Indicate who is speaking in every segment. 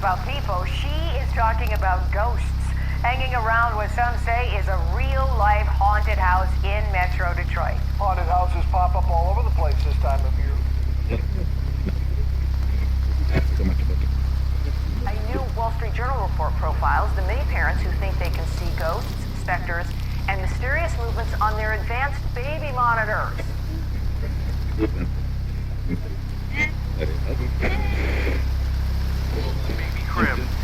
Speaker 1: about people. She is talking about ghosts hanging around what some say is a real-life haunted house in Metro Detroit.
Speaker 2: Haunted houses pop up all over the place this time of year.
Speaker 1: A new Wall Street Journal report profiles the many parents who think they can see ghosts, specters, and mysterious movements on their advanced baby monitors.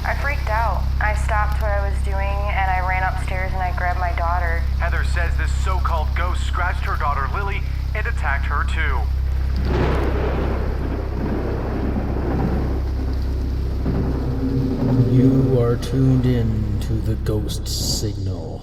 Speaker 1: I freaked out. I stopped what I was doing and I ran upstairs and I grabbed my daughter.
Speaker 3: Heather says this so-called ghost scratched her daughter Lily and attacked her too.
Speaker 4: You are tuned in to the Ghost Signal.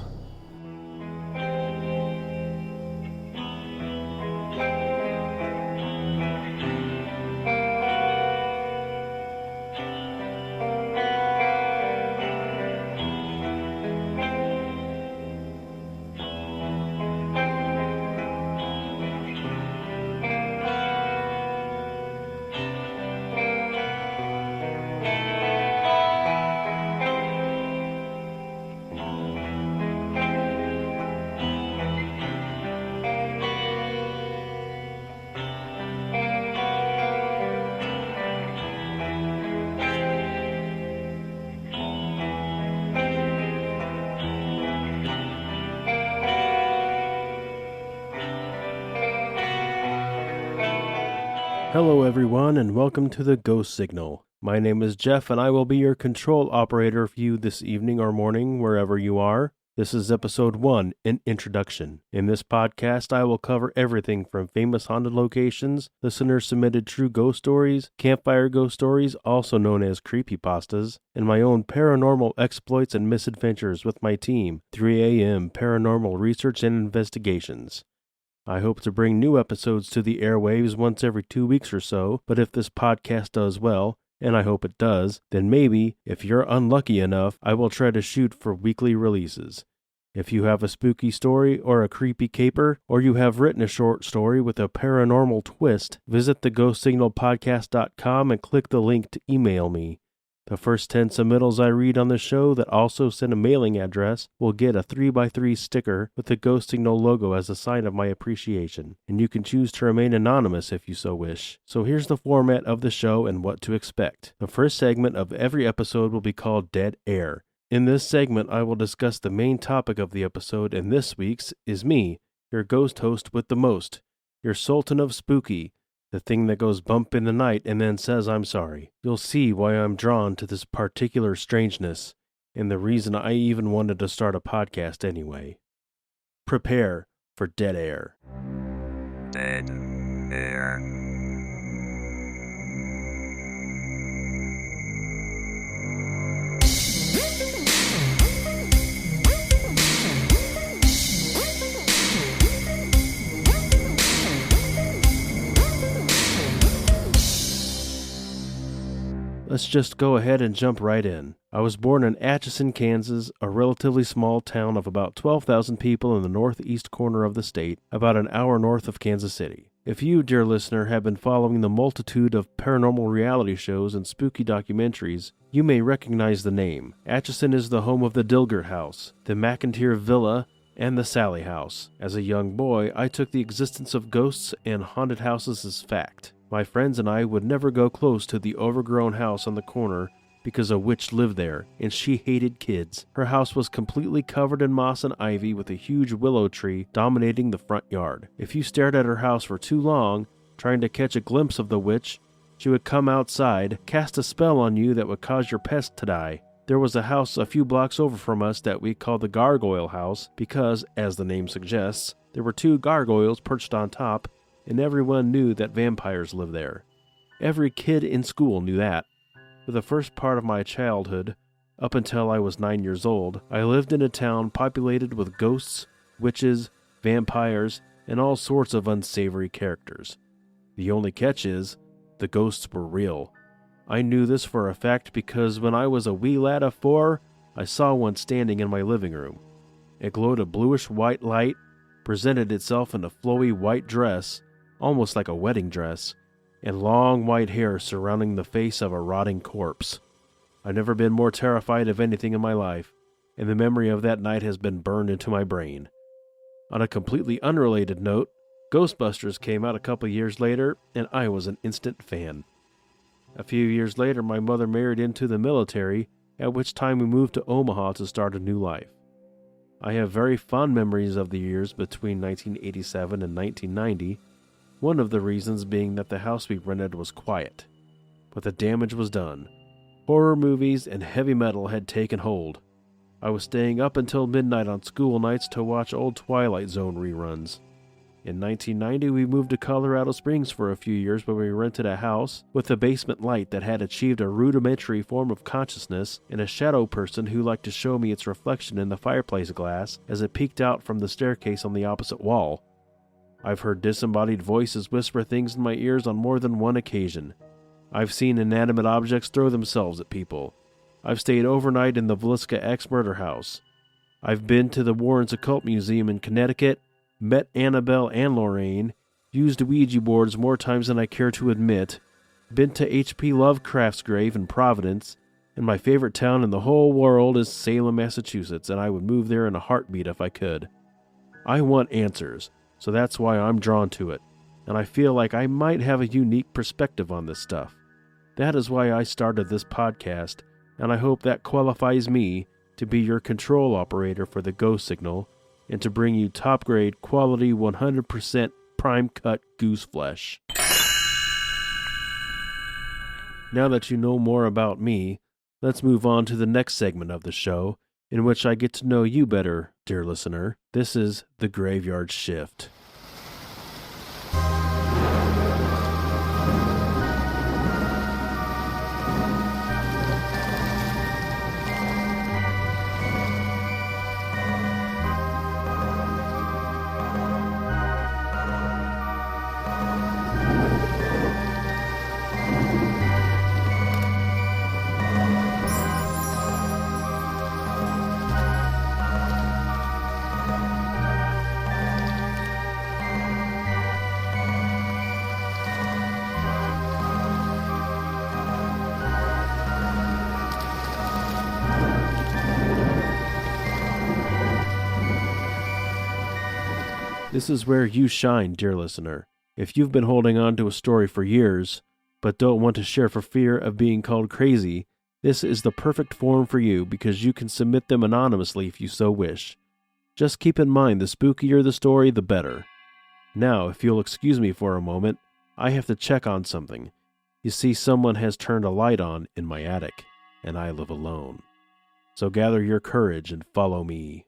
Speaker 5: Hello everyone and welcome to the Ghost Signal. My name is Jeff and I will be your control operator for you this evening or morning wherever you are. This is episode 1, an introduction. In this podcast I will cover everything from famous haunted locations, listener-submitted true ghost stories, campfire ghost stories, also known as creepypastas, and my own paranormal exploits and misadventures with my team, 3 a.m. Paranormal Research and Investigations. I hope to bring new episodes to the airwaves once every 2 weeks or so, but if this podcast does well, and I hope it does, then maybe, if you're unlucky enough, I will try to shoot for weekly releases. If you have a spooky story or a creepy caper, or you have written a short story with a paranormal twist, visit theghost-signal-podcast.com and click the link to email me. The first 10 submittals I read on the show that also send a mailing address will get a 3x3 sticker with the Ghost Signal logo as a sign of my appreciation, and you can choose to remain anonymous if you so wish. So here's the format of the show and what to expect. The first segment of every episode will be called Dead Air. In this segment, I will discuss the main topic of the episode, and this week's is me, your ghost host with the most, your sultan of spooky, the thing that goes bump in the night and then says I'm sorry. You'll see why I'm drawn to this particular strangeness, and the reason I even wanted to start a podcast anyway. Prepare for Dead Air.
Speaker 6: Dead Air.
Speaker 5: Let's just go ahead and jump right in. I was born in Atchison, Kansas, a relatively small town of about 12,000 people in the northeast corner of the state, about an hour north of Kansas City. If you, dear listener, have been following the multitude of paranormal reality shows and spooky documentaries, you may recognize the name. Atchison is the home of the Dilger House, the McIntyre Villa, and the Sally House. As a young boy, I took the existence of ghosts and haunted houses as fact. My friends and I would never go close to the overgrown house on the corner because a witch lived there, and she hated kids. Her house was completely covered in moss and ivy with a huge willow tree dominating the front yard. If you stared at her house for too long, trying to catch a glimpse of the witch, she would come outside, cast a spell on you that would cause your pest to die. There was a house a few blocks over from us that we called the Gargoyle House because, as the name suggests, there were 2 gargoyles perched on top, and everyone knew that vampires lived there. Every kid in school knew that. For the first part of my childhood, up until I was 9 years old, I lived in a town populated with ghosts, witches, vampires, and all sorts of unsavory characters. The only catch is, the ghosts were real. I knew this for a fact because when I was a wee lad of 4, I saw one standing in my living room. It glowed a bluish-white light, presented itself in a flowy white dress, almost like a wedding dress, and long white hair surrounding the face of a rotting corpse. I've never been more terrified of anything in my life, and the memory of that night has been burned into my brain. On a completely unrelated note, Ghostbusters came out a couple years later, and I was an instant fan. A few years later, my mother married into the military, at which time we moved to Omaha to start a new life. I have very fond memories of the years between 1987 and 1990, one of the reasons being that the house we rented was quiet. But the damage was done. Horror movies and heavy metal had taken hold. I was staying up until midnight on school nights to watch old Twilight Zone reruns. In 1990, we moved to Colorado Springs for a few years where we rented a house with a basement light that had achieved a rudimentary form of consciousness and a shadow person who liked to show me its reflection in the fireplace glass as it peeked out from the staircase on the opposite wall. I've heard disembodied voices whisper things in my ears on more than one occasion. I've seen inanimate objects throw themselves at people. I've stayed overnight in the Villisca ex-murder house. I've been to the Warrens Occult Museum in Connecticut, met Annabelle and Lorraine, used Ouija boards more times than I care to admit, been to H.P. Lovecraft's grave in Providence, and my favorite town in the whole world is Salem, Massachusetts, and I would move there in a heartbeat if I could. I want answers, so that's why I'm drawn to it, and I feel like I might have a unique perspective on this stuff. That is why I started this podcast, and I hope that qualifies me to be your control operator for the Ghost Signal, and to bring you top-grade, quality, 100% prime-cut goose flesh. Now that you know more about me, let's move on to the next segment of the show, in which I get to know you better, dear listener. This is The Graveyard Shift. This is where you shine, dear listener. If you've been holding on to a story for years, but don't want to share for fear of being called crazy, this is the perfect forum for you because you can submit them anonymously if you so wish. Just keep in mind, the spookier the story, the better. Now, if you'll excuse me for a moment, I have to check on something. You see, someone has turned a light on in my attic, and I live alone. So gather your courage and follow me.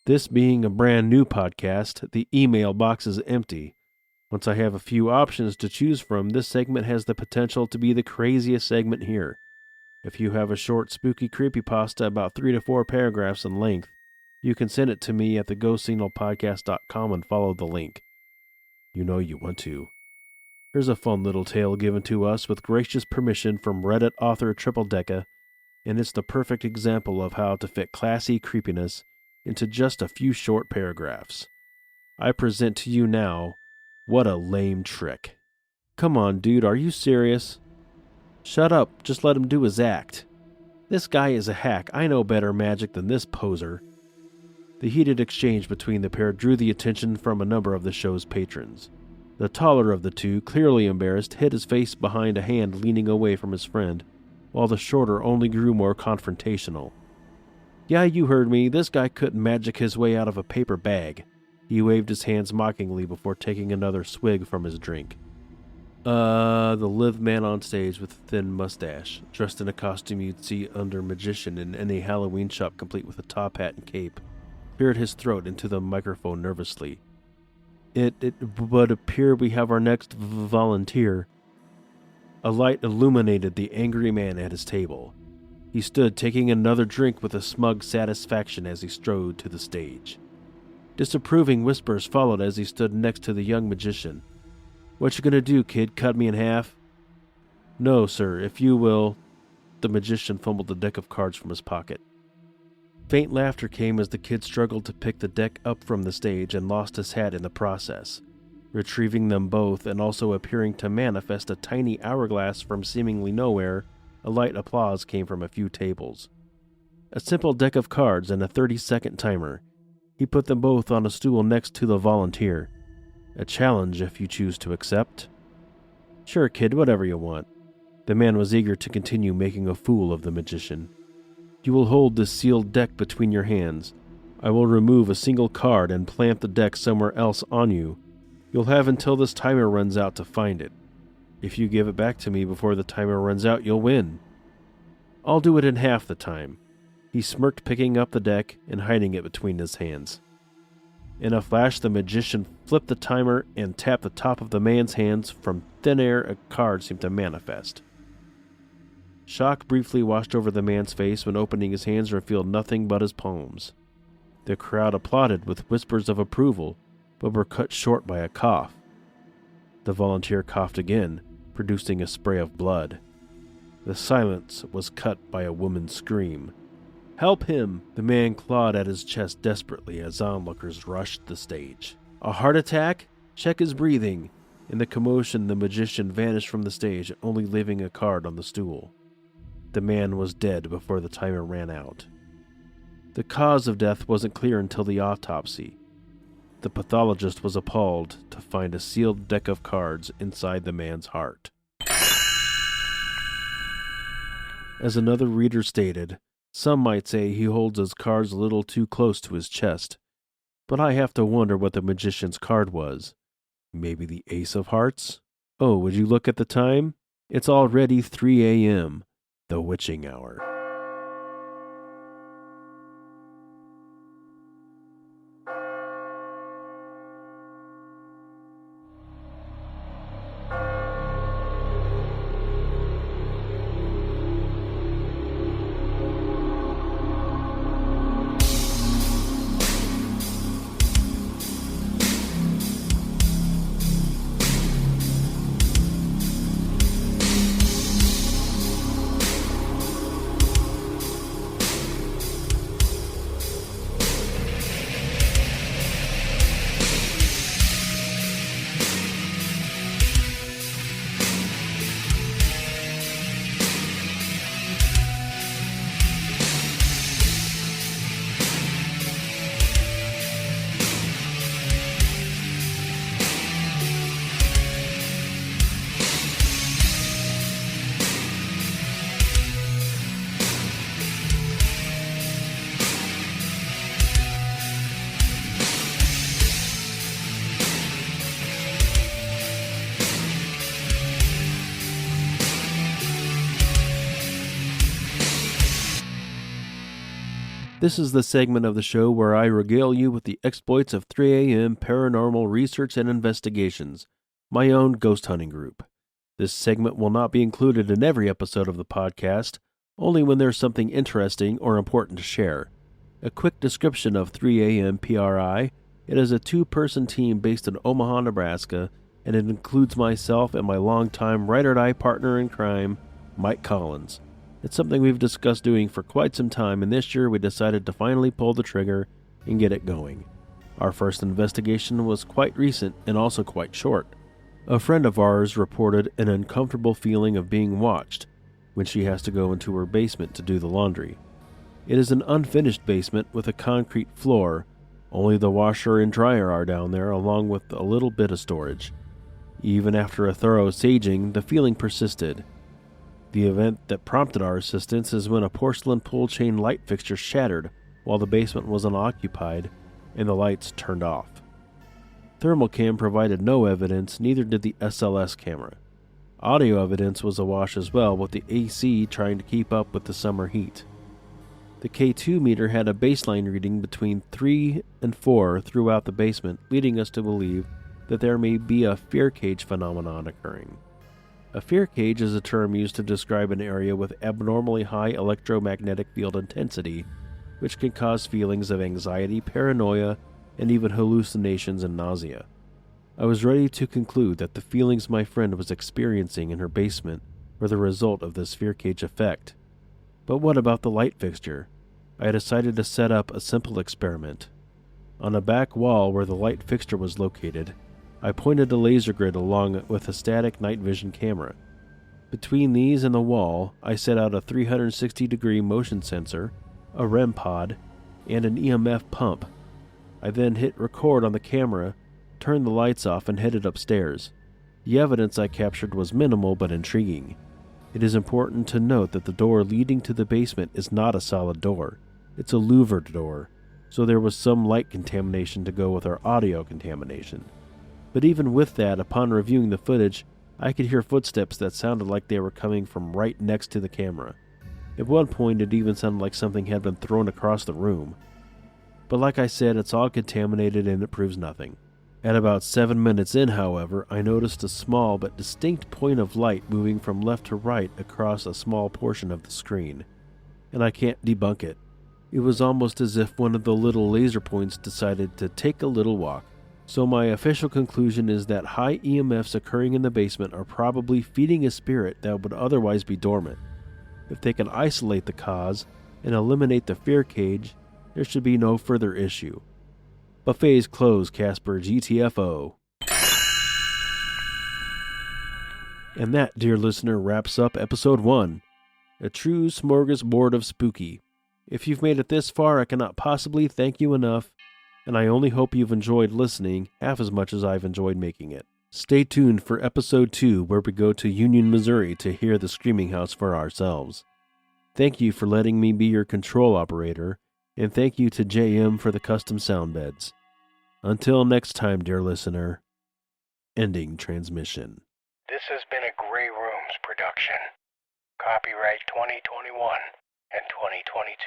Speaker 5: This being a brand new podcast, the email box is empty. Once I have a few options to choose from, this segment has the potential to be the craziest segment here. If you have a short, spooky creepypasta about 3 to 4 paragraphs in length, you can send it to me at theghostsignalpodcast.com and follow the link. You know you want to. Here's a fun little tale given to us with gracious permission from Reddit author Triple Decca, and it's the perfect example of how to fit classy creepiness into just a few short paragraphs. I present to you now, What a Lame Trick. Come on, dude, are you serious? Shut up, just let him do his act. This guy is a hack. I know better magic than this poser. The heated exchange between the pair drew the attention from a number of the show's patrons. The taller of the two, clearly embarrassed, hid his face behind a hand leaning away from his friend, while the shorter only grew more confrontational. Yeah, you heard me. This guy couldn't magic his way out of a paper bag. He waved his hands mockingly before taking another swig from his drink. The lithe man on stage with a thin mustache, dressed in a costume you'd see under magician in any Halloween shop complete with a top hat and cape, cleared his throat into the microphone nervously. It would appear we have our next volunteer. A light illuminated the angry man at his table. He stood taking another drink with a smug satisfaction as he strode to the stage. Disapproving whispers followed as he stood next to the young magician. "What you gonna do, kid? Cut me in half?" "No, sir, if you will." The magician fumbled the deck of cards from his pocket. Faint laughter came as the kid struggled to pick the deck up from the stage and lost his hat in the process. Retrieving them both and also appearing to manifest a tiny hourglass from seemingly nowhere, a light applause came from a few tables. A simple deck of cards and a 30-second timer. He put them both on a stool next to the volunteer. A challenge if you choose to accept. "Sure, kid, whatever you want." The man was eager to continue making a fool of the magician. "You will hold this sealed deck between your hands. I will remove a single card and plant the deck somewhere else on you. You'll have until this timer runs out to find it. If you give it back to me before the timer runs out, you'll win." "I'll do it in half the time." He smirked, picking up the deck and hiding it between his hands. In a flash, the magician flipped the timer and tapped the top of the man's hands. From thin air, a card seemed to manifest. Shock briefly washed over the man's face when opening his hands revealed nothing but his palms. The crowd applauded with whispers of approval, but were cut short by a cough. The volunteer coughed again, producing a spray of blood. The silence was cut by a woman's scream. "Help him!" The man clawed at his chest desperately as onlookers rushed the stage. "A heart attack? Check his breathing." In the commotion, the magician vanished from the stage, only leaving a card on the stool. The man was dead before the timer ran out. The cause of death wasn't clear until the autopsy. The pathologist was appalled to find a sealed deck of cards inside the man's heart. As another reader stated, some might say he holds his cards a little too close to his chest, but I have to wonder what the magician's card was. Maybe the Ace of Hearts? Oh, would you look at the time? It's already 3 a.m., the witching hour. This is the segment of the show where I regale you with the exploits of 3 a.m. paranormal research and investigations, my own ghost hunting group. This segment will not be included in every episode of the podcast, only when there's something interesting or important to share. A quick description of 3 a.m. PRI. It is a 2-person team based in Omaha, Nebraska, and it includes myself and my longtime ride-or-die partner in crime, Mike Collins. It's something we've discussed doing for quite some time, and this year we decided to finally pull the trigger and get it going. Our first investigation was quite recent and also quite short. A friend of ours reported an uncomfortable feeling of being watched when she has to go into her basement to do the laundry. It is an unfinished basement with a concrete floor. Only the washer and dryer are down there, along with a little bit of storage. Even after a thorough saging, the feeling persisted. The event that prompted our assistance is when a porcelain pull chain light fixture shattered while the basement was unoccupied and the lights turned off. Thermal cam provided no evidence, neither did the SLS camera. Audio evidence was awash as well, with the AC trying to keep up with the summer heat. The K2 meter had a baseline reading between 3 and 4 throughout the basement, leading us to believe that there may be a fear cage phenomenon occurring. A fear cage is a term used to describe an area with abnormally high electromagnetic field intensity, which can cause feelings of anxiety, paranoia, and even hallucinations and nausea. I was ready to conclude that the feelings my friend was experiencing in her basement were the result of this fear cage effect. But what about the light fixture? I decided to set up a simple experiment. On a back wall where the light fixture was located, I pointed a laser grid along with a static night vision camera. Between these and the wall, I set out a 360-degree motion sensor, a REM pod, and an EMF pump. I then hit record on the camera, turned the lights off, and headed upstairs. The evidence I captured was minimal but intriguing. It is important to note that the door leading to the basement is not a solid door. It's a louvered door, so there was some light contamination to go with our audio contamination. But even with that, upon reviewing the footage, I could hear footsteps that sounded like they were coming from right next to the camera. At one point, it even sounded like something had been thrown across the room. But like I said, it's all contaminated and it proves nothing. At about 7 minutes in, however, I noticed a small but distinct point of light moving from left to right across a small portion of the screen. And I can't debunk it. It was almost as if one of the little laser points decided to take a little walk. So my official conclusion is that high EMFs occurring in the basement are probably feeding a spirit that would otherwise be dormant. If they can isolate the cause and eliminate the fear cage, there should be no further issue. Buffets closed, Casper, GTFO. And that, dear listener, wraps up episode 1. A true smorgasbord of spooky. If you've made it this far, I cannot possibly thank you enough, and I only hope you've enjoyed listening half as much as I've enjoyed making it. Stay tuned for episode 2, where we go to Union, Missouri to hear the Screaming House for ourselves. Thank you for letting me be your control operator, and thank you to JM for the custom sound beds. Until next time, dear listener, ending transmission.
Speaker 2: This has been a Grey Rooms production. Copyright 2021 and 2022.